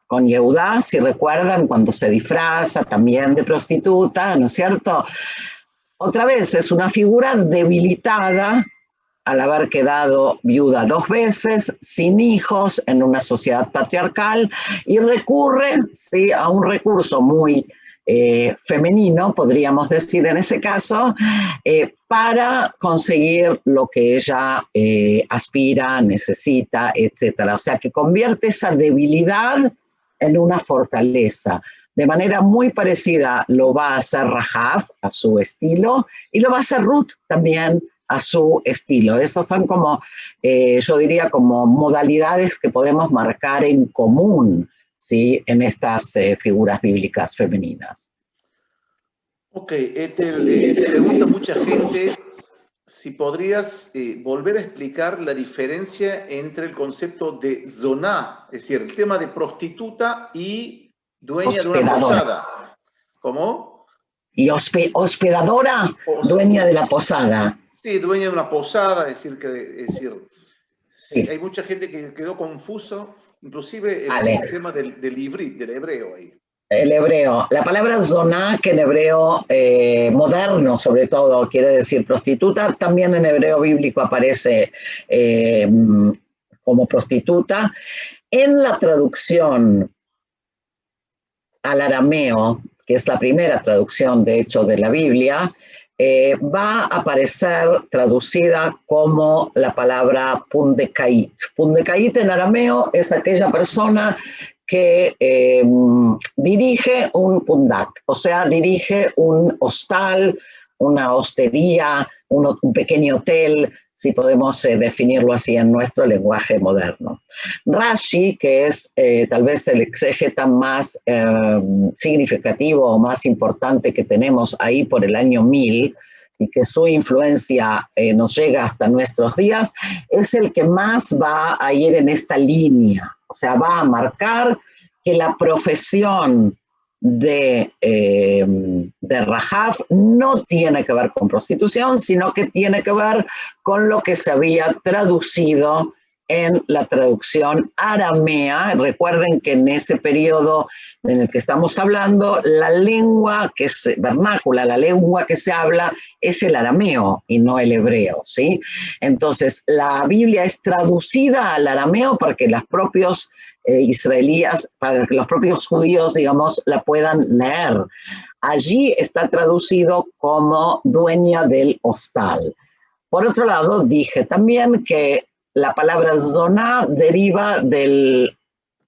con Yehudá, si recuerdan, cuando se disfraza también de prostituta, ¿no es cierto? Otra vez es una figura debilitada al haber quedado viuda 2 veces, sin hijos, en una sociedad patriarcal, y recurre, ¿sí?, a un recurso muy femenino, podríamos decir en ese caso, para conseguir lo que ella aspira, necesita, etc. O sea, que convierte esa debilidad en una fortaleza. De manera muy parecida lo va a hacer Rahab a su estilo, y lo va a hacer Ruth también a su estilo. Esas son como, yo diría, como modalidades que podemos marcar en común, ¿sí?, en estas figuras bíblicas femeninas. Ok, Ethel, pregunta mucha gente si podrías volver a explicar la diferencia entre el concepto de zoná, es decir, el tema de prostituta y dueña de una posada. ¿Cómo? Y hospedadora, dueña de la posada. Sí, dueña de una posada, es decir, sí, Sí. hay mucha gente que quedó confuso, inclusive el tema del ivrit, del hebreo ahí. El hebreo. La palabra zoná, que en hebreo moderno sobre todo quiere decir prostituta, también en hebreo bíblico aparece como prostituta. En la traducción al arameo, que es la primera traducción de hecho de la Biblia, va a aparecer traducida como la palabra pundekait. Pundekait en arameo es aquella persona que dirige un pundak, o sea, dirige un hostal, una hostería, un pequeño hotel, si podemos definirlo así en nuestro lenguaje moderno. Rashi, que es tal vez el exégeta más significativo o más importante que tenemos ahí por el año 1000, y que su influencia nos llega hasta nuestros días, es el que más va a ir en esta línea. O sea, va a marcar que la profesión de Rahab no tiene que ver con prostitución, sino que tiene que ver con lo que se había traducido en la traducción aramea. Recuerden que en ese periodo en el que estamos hablando, la lengua que es vernácula, la lengua que se habla es el arameo y no el hebreo, ¿sí? Entonces, la Biblia es traducida al arameo para que los propios israelíes, para que los propios judíos, digamos, la puedan leer. Allí está traducido como dueña del hostal. Por otro lado, dije también que la palabra zoná deriva de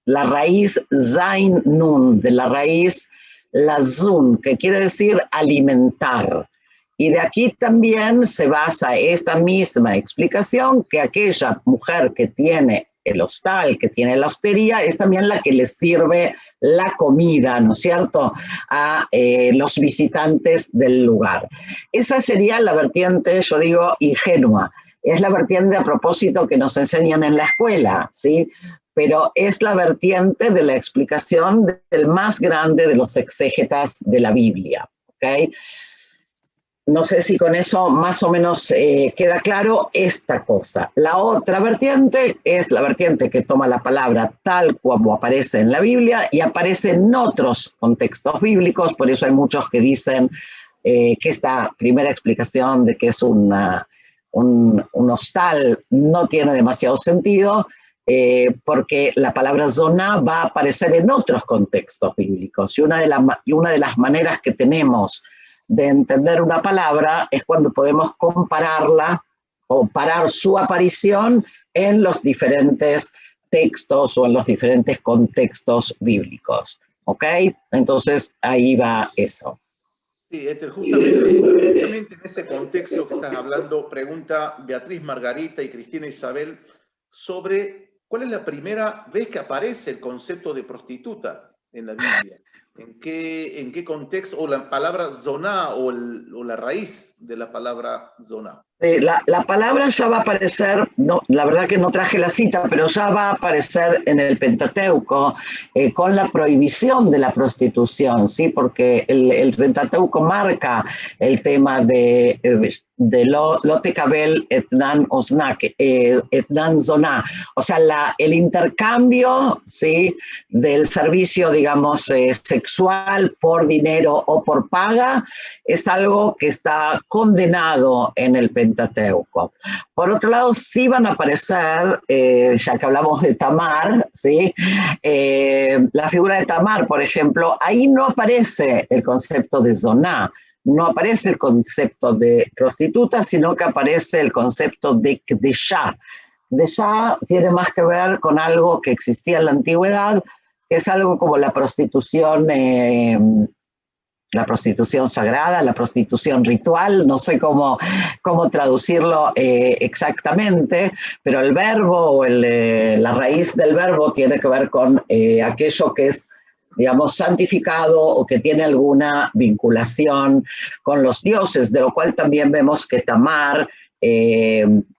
la raíz zain nun, de la raíz lazun, que quiere decir alimentar. Y de aquí también se basa esta misma explicación, que aquella mujer que tiene el hostal, que tiene la hostería, es también la que les sirve la comida, ¿no es cierto?, a los visitantes del lugar. Esa sería la vertiente, yo digo, ingenua. Es la vertiente a propósito que nos enseñan en la escuela, ¿sí? Pero es la vertiente de la explicación del más grande de los exégetas de la Biblia, ¿ok? No sé si con eso más o menos queda claro esta cosa. La otra vertiente es la vertiente que toma la palabra tal como aparece en la Biblia y aparece en otros contextos bíblicos, por eso hay muchos que dicen que esta primera explicación de que es un hostal no tiene demasiado sentido, porque la palabra zoná va a aparecer en otros contextos bíblicos. Y una de las maneras que tenemos de entender una palabra es cuando podemos compararla o comparar su aparición en los diferentes textos o en los diferentes contextos bíblicos. ¿Ok? Entonces, ahí va eso. Sí, justamente en ese contexto que estás hablando, pregunta Beatriz Margarita y Cristina Isabel sobre cuál es la primera vez que aparece el concepto de prostituta en la Biblia. ¿En qué contexto? O la palabra zoná o la raíz de la palabra zoná. La palabra ya va a aparecer, no, la verdad que no traje la cita, pero ya va a aparecer en el Pentateuco con la prohibición de la prostitución, ¿sí? Porque el Pentateuco marca el tema de lo tekabel etnan osnak, etnan zoná, o sea, el intercambio, ¿sí? Del servicio, digamos, sexual por dinero o por paga, es algo que está condenado en el Pentateuco. Por otro lado, sí van a aparecer, ya que hablamos de Tamar, ¿sí? La figura de Tamar, por ejemplo, ahí no aparece el concepto de zoná, no aparece el concepto de prostituta, sino que aparece el concepto de kdeshá. Kdeshá tiene más que ver con algo que existía en la antigüedad, que es algo como la prostitución sagrada, la prostitución ritual, no sé cómo traducirlo exactamente, pero el verbo, o la raíz del verbo tiene que ver con aquello que es, digamos, santificado o que tiene alguna vinculación con los dioses, de lo cual también vemos que Tamar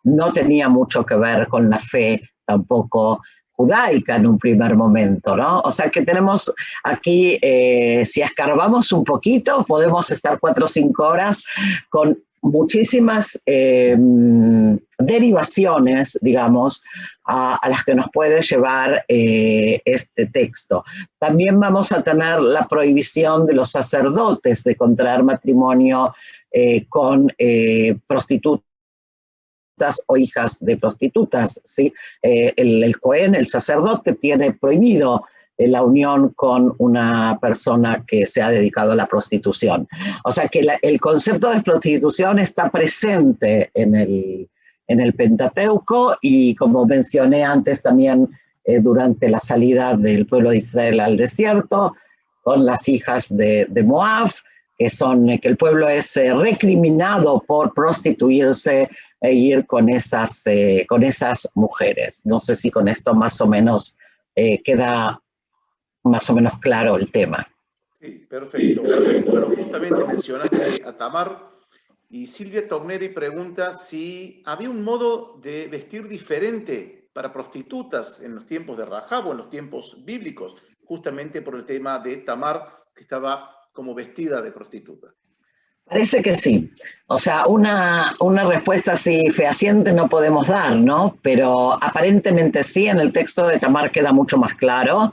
no tenía mucho que ver con la fe tampoco judaica en un primer momento, ¿no? O sea que tenemos aquí, si escarbamos un poquito, podemos estar 4 o 5 horas con muchísimas derivaciones, digamos, a las que nos puede llevar este texto. También vamos a tener la prohibición de los sacerdotes de contraer matrimonio con prostitutas o hijas de prostitutas, ¿sí? El Cohen, el sacerdote, tiene prohibido la unión con una persona que se ha dedicado a la prostitución. O sea que el concepto de prostitución está presente en el Pentateuco y, como mencioné antes también, durante la salida del pueblo de Israel al desierto, con las hijas de Moab, que el pueblo es recriminado por prostituirse e ir con esas mujeres. No sé si con esto más o menos queda más o menos claro el tema. Sí, perfecto. Bueno, justamente mencionaste a Tamar y Silvia Togneri pregunta si había un modo de vestir diferente para prostitutas en los tiempos de Rahab o en los tiempos bíblicos, justamente por el tema de Tamar, que estaba como vestida de prostituta. Parece que sí. O sea, una respuesta así fehaciente no podemos dar, ¿no? Pero aparentemente sí, en el texto de Tamar queda mucho más claro,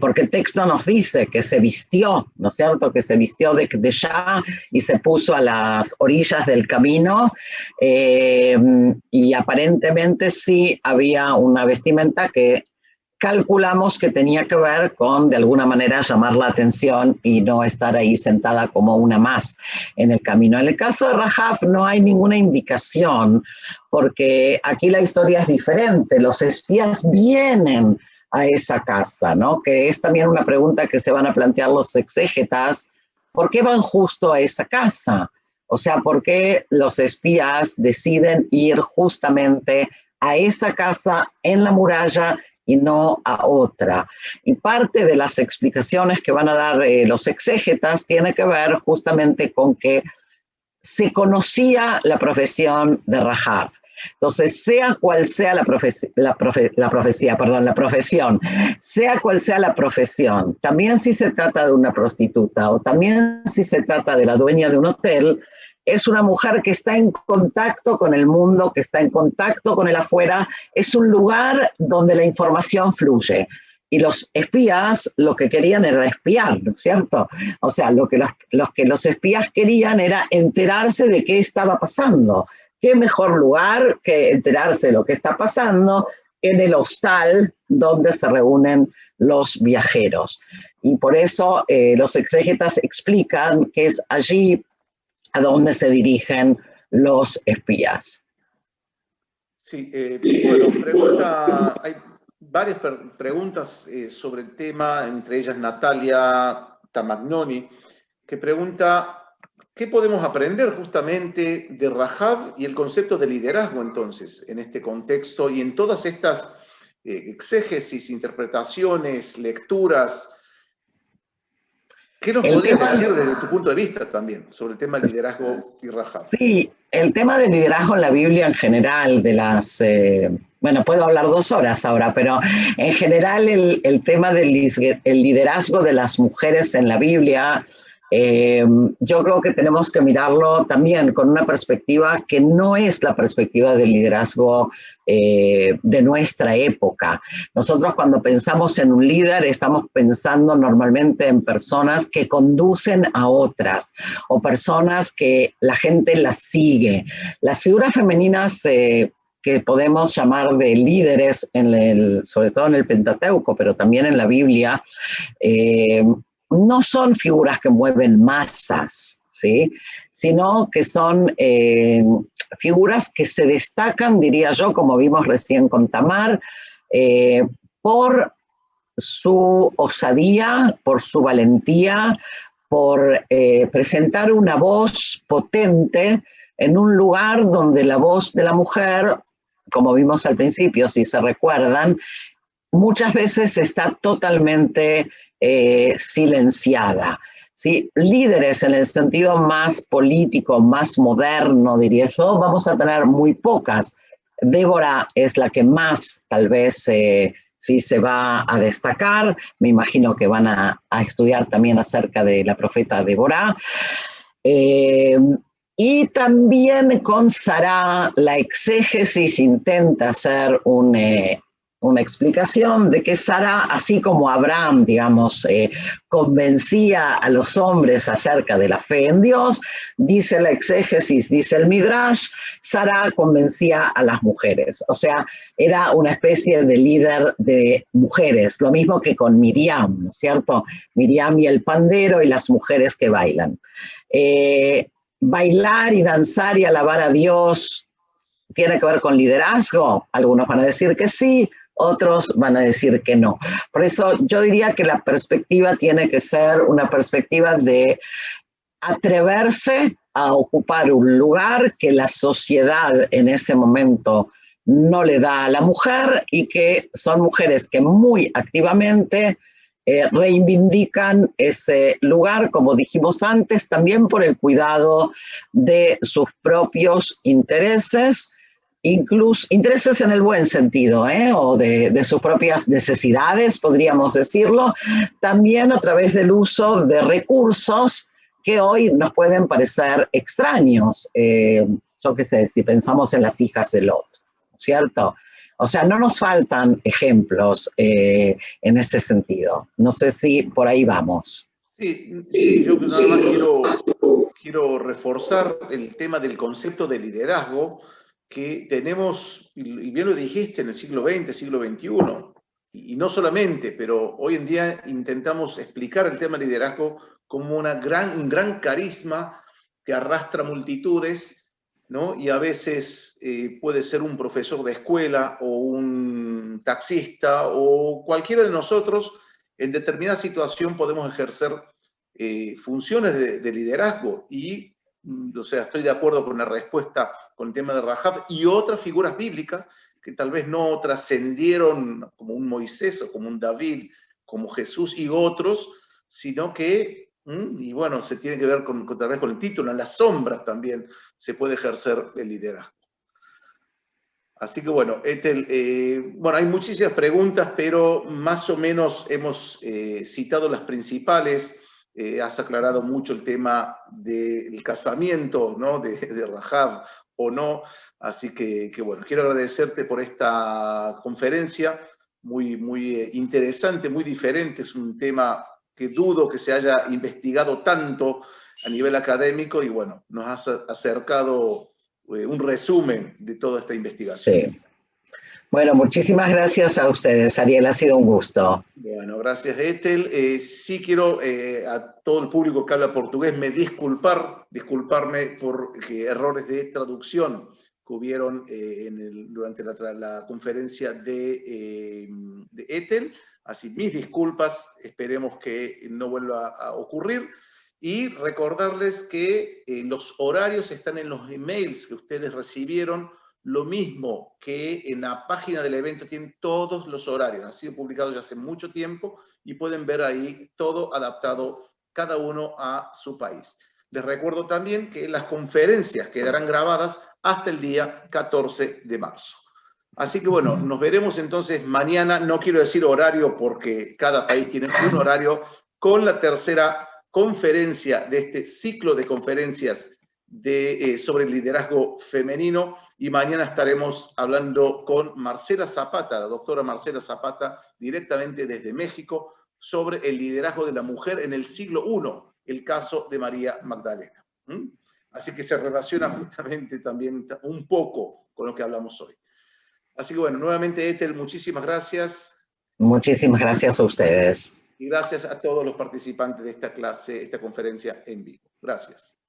porque el texto nos dice que se vistió, ¿no es cierto? Que se vistió de kdeshá y se puso a las orillas del camino, y aparentemente sí había una vestimenta que calculamos que tenía que ver con, de alguna manera, llamar la atención y no estar ahí sentada como una más en el camino. En el caso de Rahab no hay ninguna indicación, porque aquí la historia es diferente. Los espías vienen a esa casa, ¿no? Que es también una pregunta que se van a plantear los exégetas. ¿Por qué van justo a esa casa? O sea, ¿por qué los espías deciden ir justamente a esa casa en la muralla y no a otra? Y parte de las explicaciones que van a dar los exégetas tiene que ver justamente con que se conocía la profesión de Rahab. Entonces, sea cual sea la profesión, sea cual sea la profesión, también si se trata de una prostituta o también si se trata de la dueña de un hotel, es una mujer que está en contacto con el mundo, que está en contacto con el afuera, es un lugar donde la información fluye. Y los espías lo que querían era espiar, ¿no es cierto? O sea, lo que los espías querían era enterarse de qué estaba pasando. ¿Qué mejor lugar que enterarse de lo que está pasando en el hostal donde se reúnen los viajeros? Y por eso los exégetas explican que es allí a dónde se dirigen los espías. Sí, bueno, pregunta, hay varias preguntas sobre el tema, entre ellas Natalia Tamagnoni, que pregunta, ¿qué podemos aprender justamente de Rahab y el concepto de liderazgo entonces, en este contexto y en todas estas exégesis, interpretaciones, lecturas? ¿Qué nos El podrías tema, decir desde tu punto de vista también sobre el tema del liderazgo y Rahab? sí, el tema del liderazgo en la Biblia en general, bueno, puedo hablar 2 horas ahora, pero en general el tema del el liderazgo de las mujeres en la Biblia, yo creo que tenemos que mirarlo también con una perspectiva que no es la perspectiva del liderazgo de nuestra época. Nosotros cuando pensamos en un líder estamos pensando normalmente en personas que conducen a otras o personas que la gente las sigue. Las figuras femeninas que podemos llamar de líderes, sobre todo en el Pentateuco, pero también en la Biblia, no son figuras que mueven masas, ¿sí? Sino que son figuras que se destacan, diría yo, como vimos recién con Tamar, por su osadía, por su valentía, por presentar una voz potente en un lugar donde la voz de la mujer, como vimos al principio, si se recuerdan, muchas veces está totalmente silenciada. ¿Sí? Líderes en el sentido más político, más moderno, diría yo, vamos a tener muy pocas. Débora es la que más tal vez sí se va a destacar. Me imagino que van a estudiar también acerca de la profeta Débora. Y también con Sará la exégesis intenta hacer una explicación de que Sará, así como Abraham, digamos, convencía a los hombres acerca de la fe en Dios, dice la exégesis, dice el Midrash, Sará convencía a las mujeres. O sea, era una especie de líder de mujeres, lo mismo que con Miriam, ¿no es cierto? Miriam y el pandero y las mujeres que bailan. Bailar y danzar y alabar a Dios tiene que ver con liderazgo. Algunos van a decir que sí, otros van a decir que no. Por eso yo diría que la perspectiva tiene que ser una perspectiva de atreverse a ocupar un lugar que la sociedad en ese momento no le da a la mujer y que son mujeres que muy activamente reivindican ese lugar, como dijimos antes, también por el cuidado de sus propios intereses, incluso intereses en el buen sentido, o de sus propias necesidades, podríamos decirlo, también a través del uso de recursos que hoy nos pueden parecer extraños. Yo qué sé, si pensamos en las hijas de Lot, ¿cierto? O sea, no nos faltan ejemplos en ese sentido. No sé si por ahí vamos. Sí, yo nada más quiero reforzar el tema del concepto de liderazgo que tenemos, y bien lo dijiste, en el siglo XX, siglo XXI, y no solamente, pero hoy en día intentamos explicar el tema del liderazgo como un gran carisma que arrastra multitudes, ¿no? Y a veces puede ser un profesor de escuela o un taxista o cualquiera de nosotros, en determinada situación podemos ejercer funciones de liderazgo y, o sea, estoy de acuerdo con la respuesta con el tema de Rahab y otras figuras bíblicas que tal vez no trascendieron como un Moisés o como un David, como Jesús y otros, sino que, y bueno, se tiene que ver tal vez con el título, en las sombras también se puede ejercer el liderazgo. Así que bueno, Ethel, bueno, hay muchísimas preguntas, pero más o menos hemos citado las principales. Has aclarado mucho el tema del casamiento, ¿no? de Rahab o no. Así que bueno, quiero agradecerte por esta conferencia, muy interesante, muy diferente. Es un tema que dudo que se haya investigado tanto a nivel académico y bueno, nos has acercado un resumen de toda esta investigación. Sí. Bueno, muchísimas gracias a ustedes, Ariel, ha sido un gusto. Bueno, gracias, Ethel. Sí quiero a todo el público que habla portugués disculparme por errores de traducción. que hubieron durante la conferencia de Ethel. Así, mis disculpas, esperemos que no vuelva a ocurrir. Y recordarles que los horarios están en los emails que ustedes recibieron, lo mismo que en la página del evento tienen todos los horarios. Ha sido publicado ya hace mucho tiempo y pueden ver ahí todo adaptado, cada uno a su país. Les recuerdo también que las conferencias quedarán grabadas hasta el día 14 de marzo. Así que bueno, nos veremos entonces mañana. No quiero decir horario porque cada país tiene un horario, con la tercera conferencia de este ciclo de conferencias sobre el liderazgo femenino, y mañana estaremos hablando con Marcela Zapata, la doctora Marcela Zapata, directamente desde México, sobre el liderazgo de la mujer en el siglo I, el caso de María Magdalena. Así que se relaciona justamente también un poco con lo que hablamos hoy. Así que bueno, nuevamente Ethel, muchísimas gracias. Muchísimas gracias a ustedes. Y gracias a todos los participantes de esta clase, esta conferencia en vivo. Gracias.